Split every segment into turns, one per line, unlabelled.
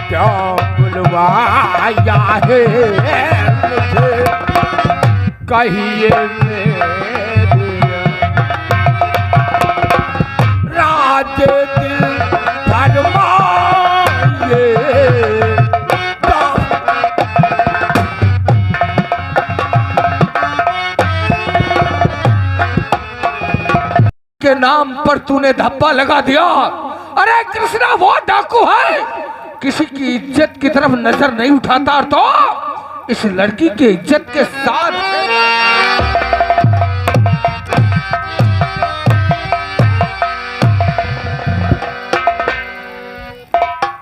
क्या बुलवाया है मुझे कहिए मेरे राज दिल फरमाइए के नाम पर तूने धब्बा लगा दिया। अरे कृष्णा वो डाकू है, किसी की इज्जत की तरफ नजर नहीं उठाता तो इस लड़की की इज्जत के साथ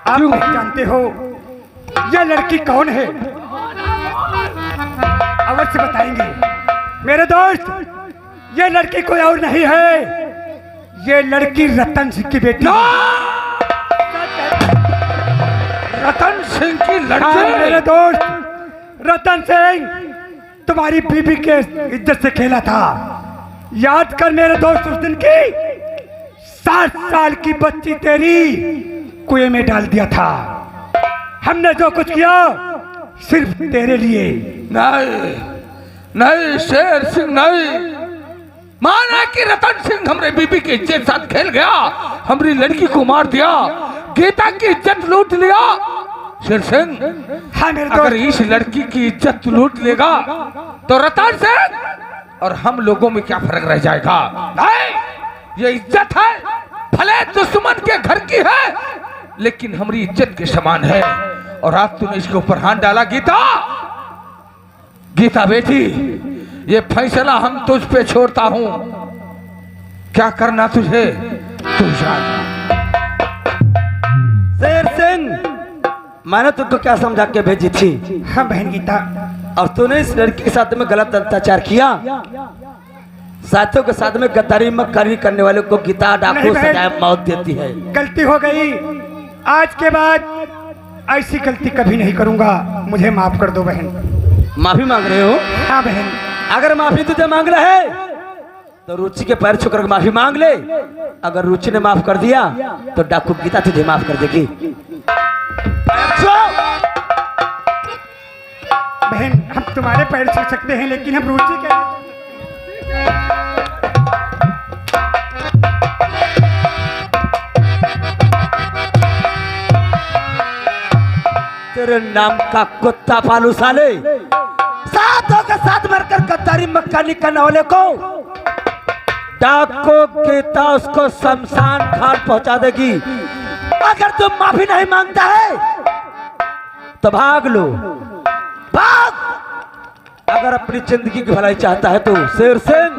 आप नहीं जानते हो यह लड़की कौन है? अवश्य बताएंगे मेरे दोस्त। यह लड़की कोई और नहीं है, ये लड़की रतन सिंह की बेटी।
रतन सिंह की लड़की?
हाँ, मेरे दोस्त रतन सिंह तुम्हारी बीबी के इज्जत से खेला था। याद कर मेरे दोस्त, उस दिन की 7 साल की बच्ची तेरी कुएं में डाल दिया था। हमने जो कुछ किया सिर्फ तेरे लिए।
नहीं नहीं शेर सिंह नहीं, माना कि रतन सिंह हमरे बीबी की इज्जत साथ खेल गया, हमारी लड़की को मार दिया, गीता की इज्जत लूट लिया। शेर सिंह,
हाँ मेरे
अगर
दोस्त,
इस लड़की की इज्जत लूट लेगा तो रतन सिंह और हम लोगों में क्या फर्क रह जाएगा? नहीं, ये इज्जत है, भले दुश्मन के घर की है लेकिन हमारी इज्जत के समान है। और आज तूने इसके ऊपर हाथ डाला। गीता, गीता बेटी, ये फैसला हम तुझ पे छोड़ता हूं, क्या करना तुझे तू जान।
शेर सिंह, मैंने तुझको क्या समझा के भेजी थी?
हाँ बहन गीता,
और तूने इस लड़की के साथ में गलत अत्याचार किया, साथियों के साथ में गद्दारी मक्कारी करने वाले को गीता डाकू सजाए मौत देती है।
गलती हो गई, आज के बाद ऐसी गलती कभी नहीं करूंगा, मुझे माफ कर दो बहन।
माफी मांग रहे हो?
हाँ बहन।
अगर माफी तुझे मांगना है तो रुचि के पैर छूकर माफी मांग ले। अगर रुचि ने माफ कर दिया तो डाकू गीता तुझे माफ कर देगी।
बहन, हम तुम्हारे पैर छू सकते हैं लेकिन हम रुचि के
तेरे नाम का कुत्ता पालू साले, साथों के साथ मरकर गद्दारी मक्कारी करने वाले को डाकू गीता उसको शमशान घाट पहुंचा देगी। अगर तुम माफी नहीं मांगता है तो भाग लो, भाग। अगर अपनी जिंदगी की भलाई चाहता है तो शेर सिंह,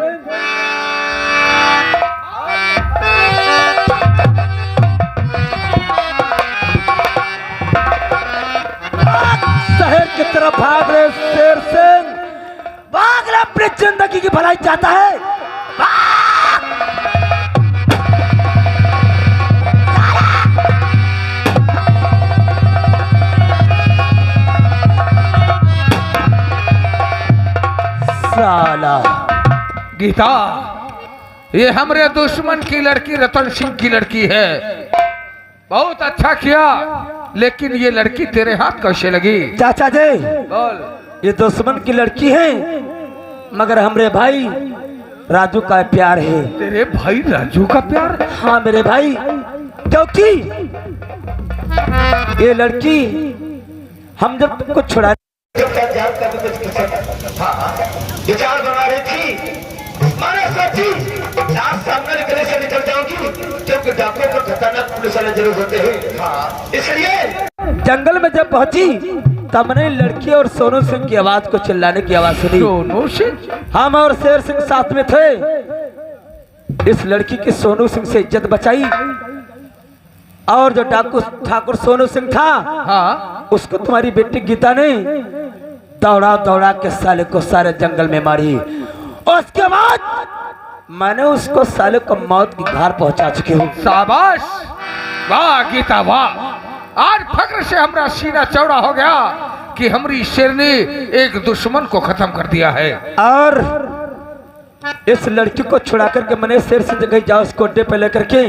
शहर की तरफ भाग रहे। शेर सिंह भाग रहे, अपनी जिंदगी की भलाई चाहता है, भाग। साला
गीता, ये हमरे दुश्मन की लड़की रतन सिंह की लड़की है। बहुत अच्छा किया, लेकिन ये लड़की तेरे हाथ कैसे लगी?
चाचा जी,
बोल।
ये दुश्मन की लड़की है मगर हमरे भाई राजू का प्यार है।
तेरे भाई राजू का प्यार?
हाँ मेरे भाई, क्योंकि ये लड़की हम जब तुमको छुड़ा
विचार बना रही थी, माने सोची आप सामने गले से निकल जाओगी क्योंकि डाकुओं को खतरनाक पुलिस वाले जरूर होते हैं। हाँ, इसलिए
जंगल में जब पहुंची तब मैंने लड़की और सोनू सिंह की आवाज को चिल्लाने की आवाज सुनी।
सोनू सिंह?
हम और शेर सिंह साथ में थे। इस लड़की की सोनू सिंह से इज्जत बचाई और जो डाकू ठाकुर सोनू सिंह था,
हाँ,
उसको तुम्हारी बेटी गीता ने दौड़ा दौड़ा के साले को सारे जंगल में मारी। उसके बाद मैंने उसको साले को मौत की घाट पहुंचा चुकी हूँ।
शाबाश, वाह गीता वाह। आज फक्र से हमारा सीना चौड़ा हो गया कि हमारी शेर ने एक दुश्मन को खत्म कर दिया है।
और इस लड़की को छुड़ा करके मैंने शेर से जगह जाओ उसको अड्डे पे लेकर के,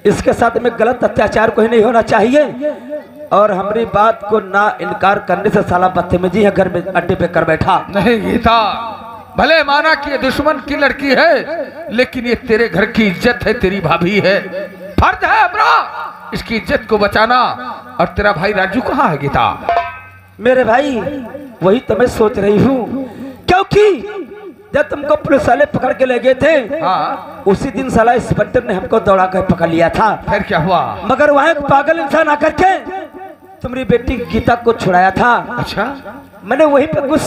इसके साथ में गलत अत्याचार कोई नहीं होना चाहिए। और हमारी बात को ना इनकार करने से साला बदतमीजी है घर में अड्डे पे कर बैठा।
नहीं गीता, भले माना कि ये दुश्मन की लड़की है, लेकिन ये तेरे घर की इज्जत है, तेरी भाभी है, फर्ज है अपना इसकी इज्जत को बचाना। और तेरा भाई राजू कहाँ है गीता?
मेरे भाई वही तो मैं सोच रही हूँ, क्योंकि जब तुमको पुलिस वाले पकड़ के ले गए थे,
हाँ,
उसी दिन साला इंस्पेक्टर ने हमको दौड़ा कर पकड़ लिया था।
फिर क्या हुआ?
मगर वहाँ एक पागल इंसान आकर के तुम्हारी बेटी गीता को छुड़ाया था।
अच्छा,
मैंने वहीं पे कुछ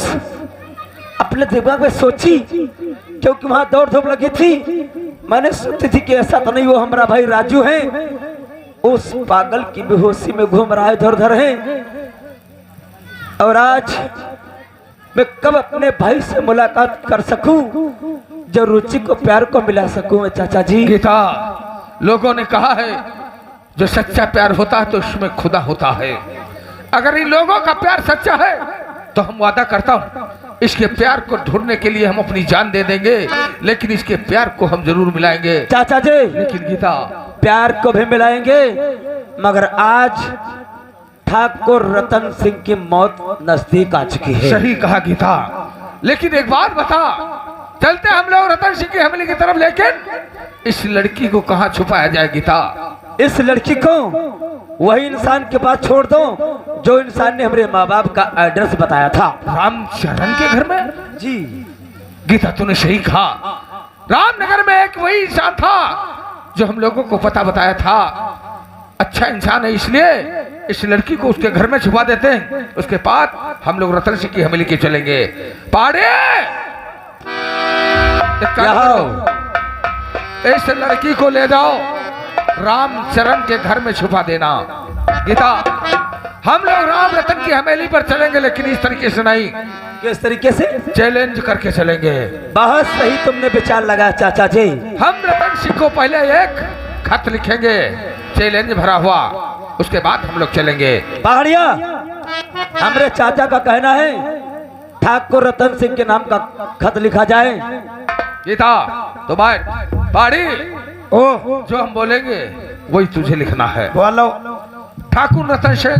अपने दिमाग में सोची, क्योंकि वहाँ दौड़ धूप लगी थी। मैंने सोची थी कि ऐसा तो नहीं वो हमारा भाई राजू है, उस पागल की बेहोशी में घूम रहा है, इधर उधर है। और आज मैं कब अपने भाई से मुलाकात कर सकूं जो रुचि को प्यार को मिला सकूं। चाचा जी,
गीता, लोगों ने कहा है जो सच्चा प्यार होता है तो उसमें खुदा होता है। अगर इन लोगों का प्यार सच्चा है तो हम वादा करता हूँ इसके प्यार को ढूंढने के लिए हम अपनी जान दे देंगे, लेकिन इसके प्यार को हम जरूर मिलाएंगे।
चाचा जी,
लेकिन गीता,
प्यार को भी मिलाएंगे, मगर आज ठाकुर रतन सिंह की मौत नजदीक आ चुकी है।
सही कहा गीता, लेकिन एक बात बता, चलते हम लोग रतन सिंह की हवेली की तरफ, लेकिन इस लड़की को कहाँ छुपाया जाए गीता?
इस लड़की को वही इंसान के पास छोड़ दो जो इंसान ने हमारे माँ बाप का एड्रेस बताया था।
रामचरण के घर में?
जी
गीता, तूने सही कहा। रामनगर में एक वही इंसान था जो हम लोगों को पता बताया था। अच्छा इंसान है, इसलिए इस लड़की को उसके घर में छुपा देते हैं। उसके बाद हम लोग रतन सिंह की हवेली के चलेंगे। पाड़े, इस लड़की को ले जाओ, रामचरण के घर में छुपा देना। गीता, हम लोग राम रतन की हवेली पर चलेंगे, लेकिन इस तरीके से नहीं।
किस तरीके से?
चैलेंज करके चलेंगे।
बहुत सही तुमने विचार लगाया चाचा जी।
हम रतन सिंह को पहले एक खत लिखेंगे, चैलेंज भरा हुआ, उसके बाद हम लोग चलेंगे।
पहाड़िया, हमारे चाचा का कहना है ठाकुर रतन सिंह के नाम का खत लिखा जाए।
गीता, तो बात पहाड़ी, ओ जो हम बोलेंगे वही तुझे लिखना है।
बोलो।
ठाकुर रतन सिंह,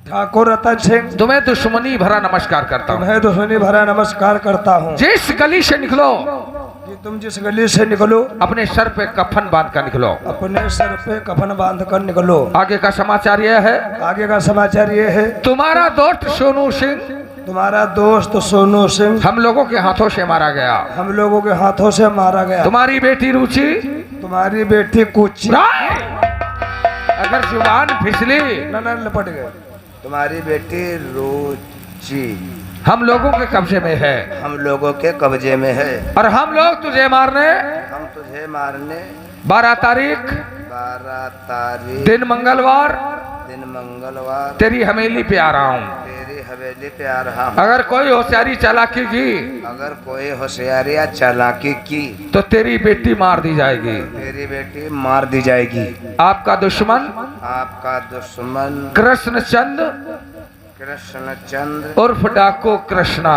ठाकुर रतन सिंह,
तुम्हें दुश्मनी भरा नमस्कार करता हूँ।
तुम्हें दुश्मनी भरा नमस्कार करता हूँ।
जिस गली से निकलो,
तुम जिस गली से निकलो,
अपने सर पे कफन बांध कर निकलो।
अपने सर पे कफन बांध कर निकलो।
आगे का समाचार यह है,
आगे का समाचार ये है,
तुम्हारा दोस्त सोनू सिंह,
तुम्हारा दोस्त सोनू सिंह
हम लोगों के हाथों से मारा गया।
हम लोगों के हाथों से मारा गया।
तुम्हारी बेटी रुचि,
तुम्हारी बेटी कुची,
अगर जुबान फिसली,
न लपट गए। तुम्हारी बेटी रुचि
हम लोगों के कब्जे में है।
हम लोगों के कब्जे में है।
और हम लोग तुझे मारने,
हम तुझे मारने
12 तारीख
12 तारीख
दिन मंगलवार तेरी हवेली पे आ रहा हूँ।
तेरी हवेली पे आ रहा हूँ।
अगर कोई होशियारी चालाकी की,
अगर कोई होशियारी या चालाकी की
तो तेरी बेटी मार दी जाएगी।
तेरी बेटी मार दी जाएगी।
आपका दुश्मन,
आपका दुश्मन
कृष्णचंद
कृष्णचंद्र
उर्फ डाकू कृष्णा,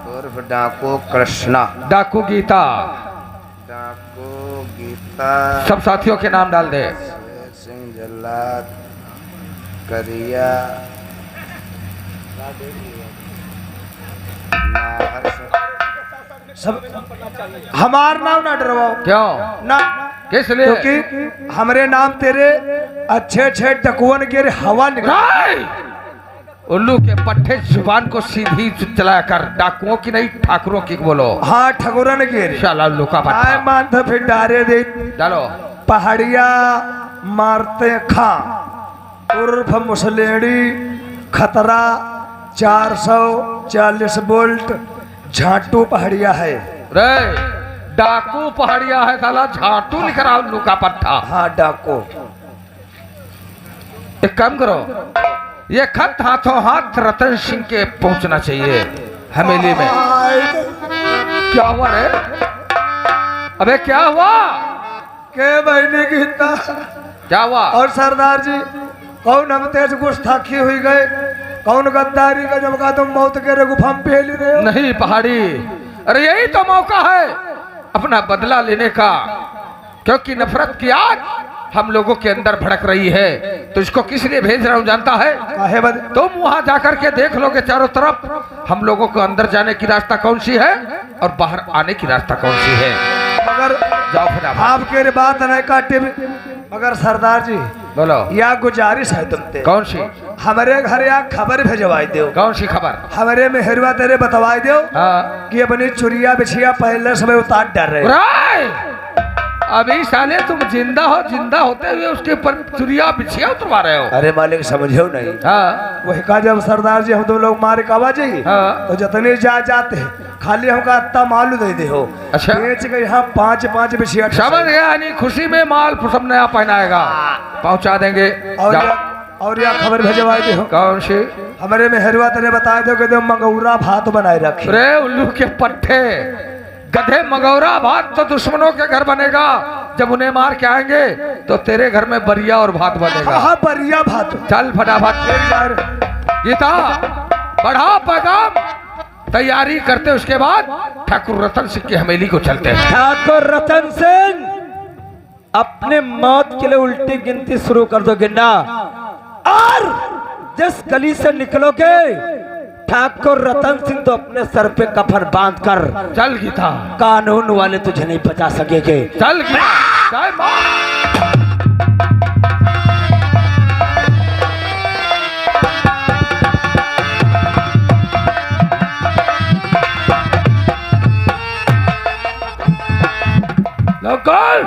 उर्फ डाकू कृष्णा,
डाकू गीता,
डाकू गीता,
सब साथियों के नाम डाल दे।
सिंह, जल्लाद, करिया, सब हमार नाम ना डरवाओ।
क्यों?
ना,
किस लिए?
क्योंकि हमारे नाम तेरे अच्छे अच्छे डकुअन के हवा निकल।
उल्लू के पट्टे जुबान को सीधी चलाया कर, डाकुओं की नहीं ठाकुरों की बोलो।
हाँ, ठकुरन के
शाला उल्लू का
आए
पट्टा
मानते फिर डारे दे
डालो।
पहाड़िया मारते खां उर्फ मुसलेड़ी, खतरा 440 वोल्ट, झाटू पहाड़िया है।
रे डाकू पहाड़िया है साला, झाटू लिख रहा उल्लू का पट्टा।
हाँ, डाको।
एक काम करो, ये खत हाथों हाथ रतन सिंह के पहुंचना चाहिए हवेली में। क्या हुआ रे? अबे क्या हुआ?
के बहनी गीता
क्या हुआ?
और सरदार जी, कौन हम तेज गुस्ताखी हुई गए? कौन गद्दारी का जब का तुम मौत के गुफा में पहली रहे हो?
नहीं पहाड़ी, अरे यही तो मौका है अपना बदला लेने का, क्योंकि नफरत की आग हम लोगों के अंदर भड़क रही है, तो इसको किस लिए भेज रहा हूँ जानता है?
काहे बदे?
तुम वहां जाकर के देख लोगे चारों तरफ हम लोगों को अंदर जाने की रास्ता कौन सी है और बाहर आने की रास्ता कौन सी है।
मगर
जाओ फटाफट।
आपके बात नहीं काटे, मगर सरदार जी
बोलो
या गुजारिश है तुमसे,
कौन सी?
हमारे घर या खबर भेजवाई दो।
कौन सी खबर?
हमारे मेहरवा तेरे बतवाई दो
हाँ।
कि अपनी चुरिया बिछिया पहले समय उतार डर रहे।
राय, अभी साले तुम जिंदा हो, जिंदा होते हुए उसके ऊपर चुरिया बिछिया उतरवा रहे हो।
अरे मालिक समझो नहीं।
हाँ
वही कहा जब सरदार जी हम तुम लोग मारे कावा जाइए
हाँ।
तो जितने जाते हैं खाली हमका अत्ता मालू दे दे हो।
अच्छा।
बेच के यहाँ 5-5 बिछिया
समझ गया, यानी खुशी में माल सब नया पहनाएगा, पहुंचा देंगे। जाओ।
और या खबर भेजवाई दे हो।
कौन सी?
हमारे मेहरवा तेरे बताए दो कि मंगौरा भात बनाए रखे।
रे उल्लू के पट्टे, गधे, मगौरा भात तो दुश्मनों के घर बनेगा, जब उन्हें मार के आएंगे तो तेरे घर में बरिया और भात बनेगा।
हाँ बरिया भात।
चल फटाफट गीता, बढ़ा पैगाम, तैयारी करते उसके बाद ठाकुर रतन सिंह की हवेली को चलते हैं।
ठाकुर रतन सिंह, अपने मौत के लिए उल्टी गिनती शुरू कर दो गिनना, और जिस गली से निकलोगे ठाकुर रतन सिंह तो अपने सर पे कफन बांध कर,
चल गीता,
कानून वाले तुझे नहीं बचा सकेंगे।
चल गीता, जय मां। नौकर,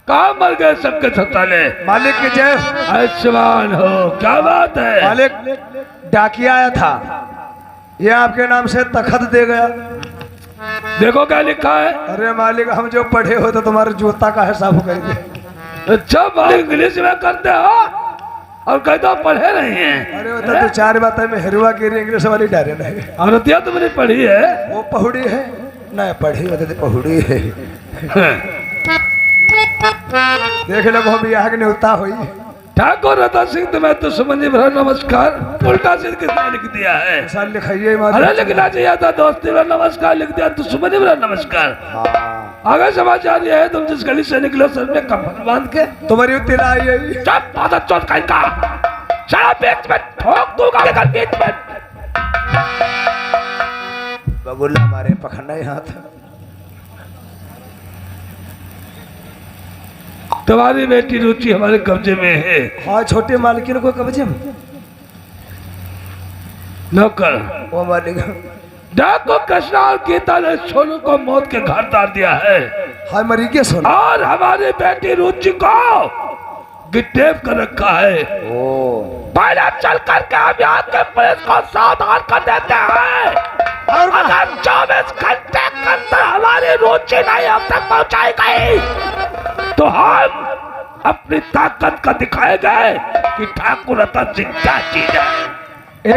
कहाँ मर गए सबके सताले?
मालिक की जय।
आयुष्मान हो, क्या बात है?
मालिक डाकिया आया था, ये आपके नाम से तखत दे गया।
देखो क्या लिखा है।
अरे मालिक हम जो पढ़े हो तो तुम्हारे जूता का हिसाब करेंगे।
अच्छा बात इंग्लिश में करते हो और कहते हो पढ़े नहीं हैं।
अरे वो तो 2-4 बात में हेरुआ की इंग्लिश वाली डारे नहीं।
औरतिया तुमने पढ़ी है?
वो पहुड़ी है नहीं पढ़ी, वो तो पहुड़ी है। देख लो हम यहाँ के न्योता हुई।
ठाकुर रतन सिंह तुम्हें तो सुमनी भरा नमस्कार उल्टा सिंह किसने लिख दिया है?
साल लिखाइए
अरे लिखना चाहिए था दोस्ती भरा नमस्कार, लिख दिया तो सुमनी भरा नमस्कार। आगे समाचार ये है, तुम जिस गली से निकलो सर में कफन बांध के
तुम्हारी उत्तीर्ण आई है।
चुप, आदत चोट कहीं का सारा बीच में ठोक दूंगा लेकर बीच में।
बबुल्ला हमारे पखंडा यहाँ था।
तुम्हारी बेटी रुचि हमारे कब्जे में है।
हाँ छोटे मालिकिन को कब्जे में।
नौकर,
वो मालिक
डाको कृष्णा और गीता ने सोनू को मौत के घाट डाल दिया है।
हाय मरी के सोना।
और हमारी बेटी रुचि को गिरफ्तार कर रखा है। पहले चल करके हम यहाँ के पुलिस को सावधान कर देते हैं, और अगर 24 घंटे के अंदर हमारी रुचि नहीं हम तक पहुँचाई गई तो हम अपनी ताकत का दिखाएंगे कि ठाकुर रतन सिंह क्या चीज है।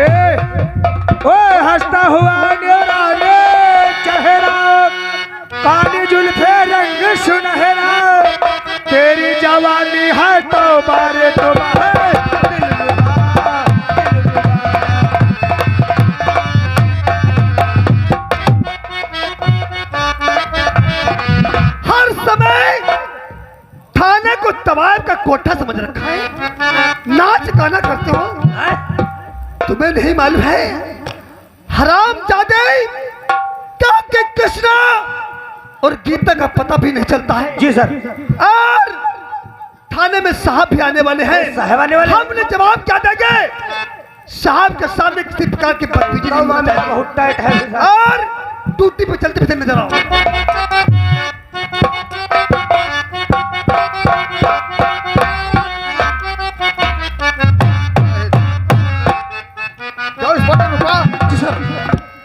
ओए हंसता हुआ न्योरा चेहरा, काली जुल्फे रंग सुनहरा, तेरी जवानी है तो बारे तो
हर समय थाने को तवायब का कोठा समझ रखा है। नाच गाना करते हो, तुम्हें नहीं मालूम है हरामजादे क्या कि कृष्णा और गीता का पता भी नहीं चलता है।
जी सर।
और थाने में साहब भी आने वाले हैं।
साहब आने वाले?
हमने जवाब क्या देंगे? साहब के सामने किसी प्रकार की बदतमीजी नहीं होनी चाहिए।
बहुत टाइट है।
और ड्यूटी पे चलते फिरते नजर आओ।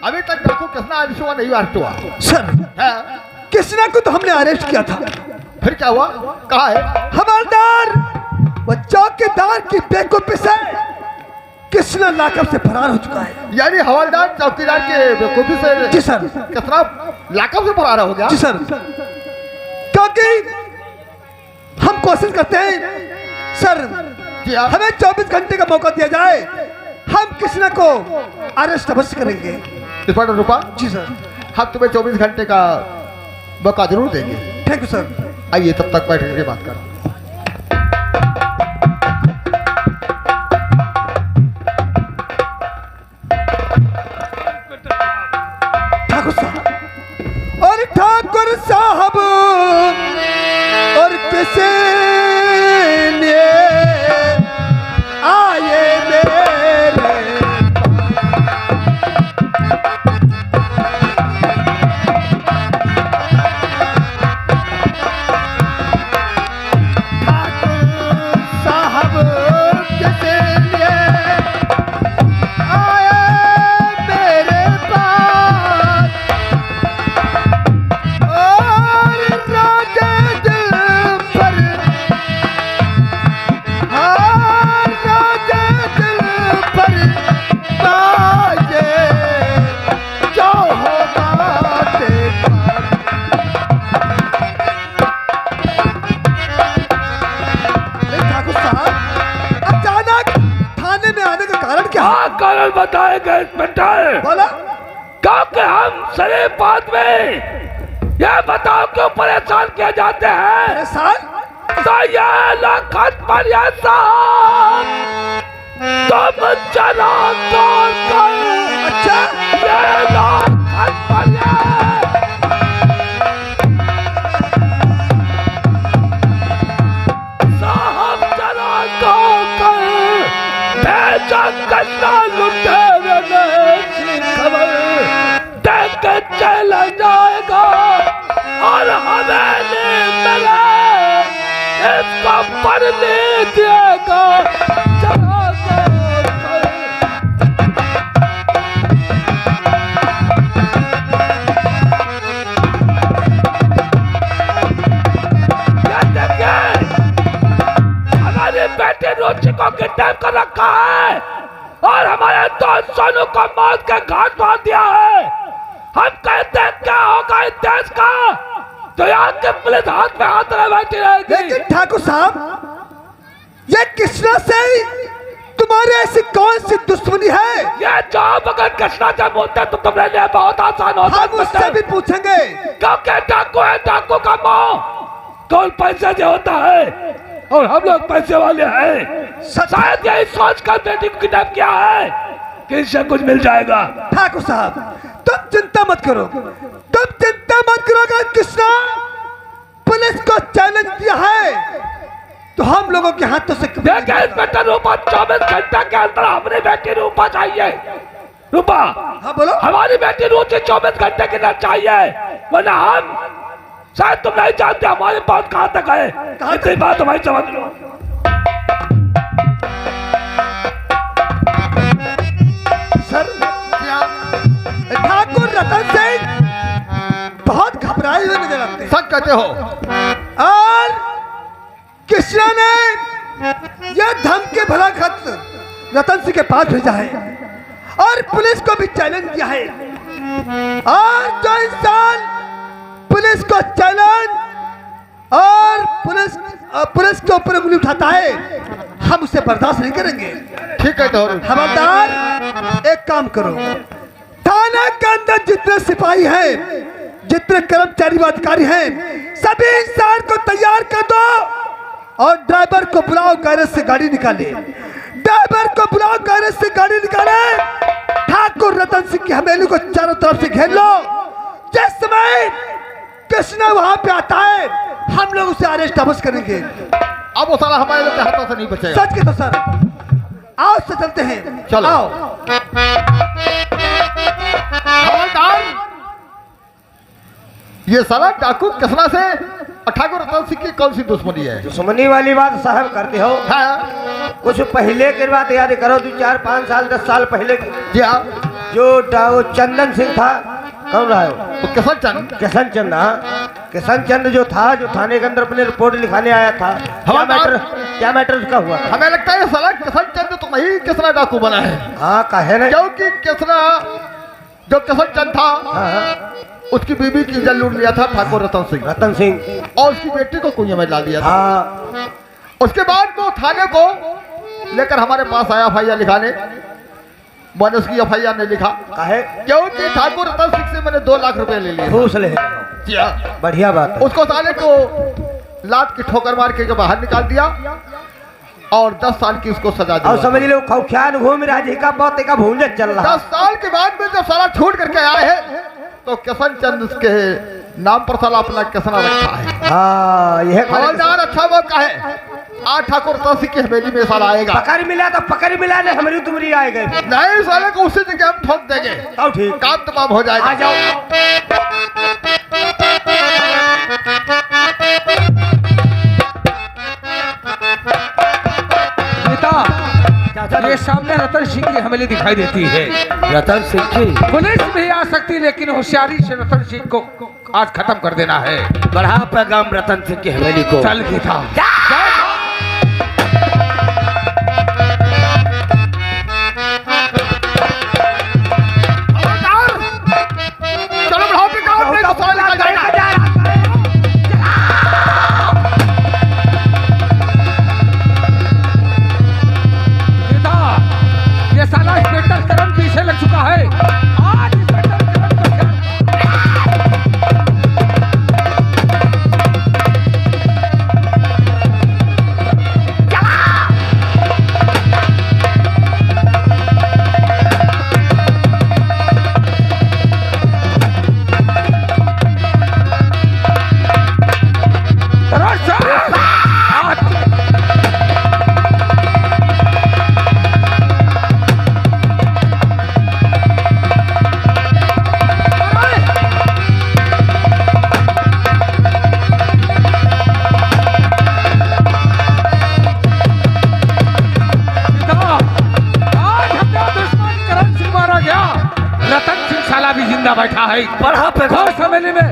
अभी तक देखो कृष्णा अरेस्ट हुआ नहीं अरेस्ट हुआ
सर कृष्णा को तो हमने अरेस्ट किया था।
फिर क्या हुआ? कहाँ है?
हवलदार वो चौकीदार की बेवकूफी से कृष्णा लाकअप से फरार हो चुका है।
यानी हवलदार चौकीदार के बेवकूफी से
जी सर।
कृष्णा लाकअप से फरार हो गया?
जी सर, क्योंकि हम कोशिश करते हैं सर,
जी हाँ।
हमें 24 घंटे का मौका दिया जाए, हम कृष्णा को अरेस्ट अवश्य करेंगे।
इंस्पेक्टर रूपा
जी सर।
हम तुम्हें 24 घंटे का मौका जरूर देंगे।
Thank you sir.
आइए तब तक बैठ करके बात कर। कारण क्या
हाँ कारण बताएंगे इंस्पेक्टर।
बोला।
क्योंकि हम सरे बात में ये बताओ क्यों परेशान किए जाते हैं।
परेशान
तो ये लखत पर ये साहब तुम चला कर
अच्छा
ये लखत पर साहब चला कर भेजा कन्ना लुटेरे ने खबर देख के चला जाएगा और हमें नहीं मिले इसका पर ले देगा चला हमारे बेटे रोची को किडनैप कर रखा है और हमारे दोस्त सोनू को मौत के घाट मार दिया है। हम कहते हैं क्या होगा इस देश का, तो यहाँ के पुलिस हाथ में हाथ रहे बैठी रहेगी।
लेकिन ठाकुर साहब ये कृष्णा से तुम्हारे ऐसी कौन सी दुश्मनी है?
ये जॉब अगर कृष्णा से बोलते तो तुम्हारे लिए बहुत आसान होता।
हम उससे भी पूछेंगे।
क्योंकि डाकू है, डाकू का माँ कौन पैसे से होता है और हम लोग पैसे वाले हैं। शायद यही सोच कर बेटी को किडनैप किया है कि इससे कुछ मिल जाएगा।
ठाकुर साहब तुम चिंता मत करो, तुम चिंता मत करो। अगर कृष्णा पुलिस को चैलेंज दिया है तो हम लोगों के हाथों से
देखिए इंस्पेक्टर रूपा 24 घंटे के अंदर हमारी बेटी रूपा चाहिए। रूपा
हाँ बोलो।
हमारी बेटी रोज 24 घंटे के अंदर चाहिए, वरना हम शायद तुम नहीं जानते हमारे पास कहाँ तक है। इतनी बात हमारी समझ लो।
सर ठाकुर रतन सिंह बहुत घबराए हुए नजर आते हैं।
सच कहते हो।
और कृष्णा ने यह धमकी भरा खत रतन सिंह के पास भेजा है और पुलिस को भी चैलेंज दिया है। और जो इंसान पुलिस को चैलेंज और पुलिस के ऊपर उंगली उठाता है हम उसे बर्दाश्त नहीं करेंगे।
ठीक है तो
खबरदार एक काम करो, थाने के अंदर जितने सिपाही हैं, जितने कर्मचारी व अधिकारी हैं, सभी इंसान को तैयार कर दो और ड्राइवर को बुलाओ, गैरेज से गाड़ी निकाले। ड्राइवर को बुलाओ, गैरेज से गाड़ी निकाले। ठाकुर रतन सिंह की हवेली को चारों तरफ से घेर लो। जिस समय कृष्णा वहां पे आता है हम लोग उसे अरेस्ट अवश्य करेंगे।
अब वो साला हमारे लोग के हाथों से नहीं बचेगा।
सच के तो सर आओ से चलते हैं।
चलो।
आओ।
हवलदार ये साला डाकू कृष्णा से ठाकुर रतन सिंह की कौन सी दुश्मनी है?
दुश्मनी वाली बात साहब करते हो।
हाँ
कुछ पहले की बात याद करो, 2 4 5 साल 10 साल पहले की।
जी हाँ।
जो चंदन सिंह था, कौन रहा है
वो किशन चंद।
किशन चंद। हाँ किशन चंद जो था, जो थाने के अंदर अपने रिपोर्ट लिखाने आया था, क्या मैटर उसका हुआ था?
हमें लगता है साला किशन चंद तो नहीं कृष्णा डाकू बना है।
हाँ कहे ना,
क्योंकि कृष्णा जो किशन चंद था
हाँ,
उसकी बीबी की इज्जत लूट लिया था ठाकुर रतन सिंह और उसकी बेटी को कुएं में डाल दिया था।
हाँ
उसके बाद वो थाने को लेकर हमारे पास आया एफआईआर लिखाने। मैंने उसकी एफआईआर नहीं लिखा
कहे
क्योंकि ठाकुर रतन सिंह से मैंने 2 लाख रुपए ले लिए।
घूस ले, बढ़िया बात है।
उसको साले को लात की ठोकर मार के बाहर निकाल दिया और 10 साल की उसको सजा दी।
और समझ लो खौख्यान घूम राजी का बहुत का भूंजत चल रहा।
10 साल के बाद में जब साला छूट करके आए हैं तो किशन चंद उसके नाम पर साला अपना किसना रखा है।
हाँ यह
हवलदार अच्छा मौका है, आज ठाकुर रतन सिंह की हवेली में साला आएगा।
पकड़ मिला तो पकड़ मिला ने हमारी तुमरी आए गए।
नहीं साले को उसी जगह हम ठोक देंगे।
आओ ठीक,
काम तमाम हो जाएगा।
आ जाओ।
ये सामने रतन सिंह की हवेली दिखाई देती है।
रतन सिंह की
पुलिस भी आ सकती लेकिन होशियारी से रतन सिंह को आज खत्म कर देना है।
बढ़ा पैगाम रतन सिंह की हवेली को।
चल गीता
चलो बढ़ाओ पे काम नहीं तो साला निकल जाएगा।
ये है
बढ़ा पे
घोर समेली में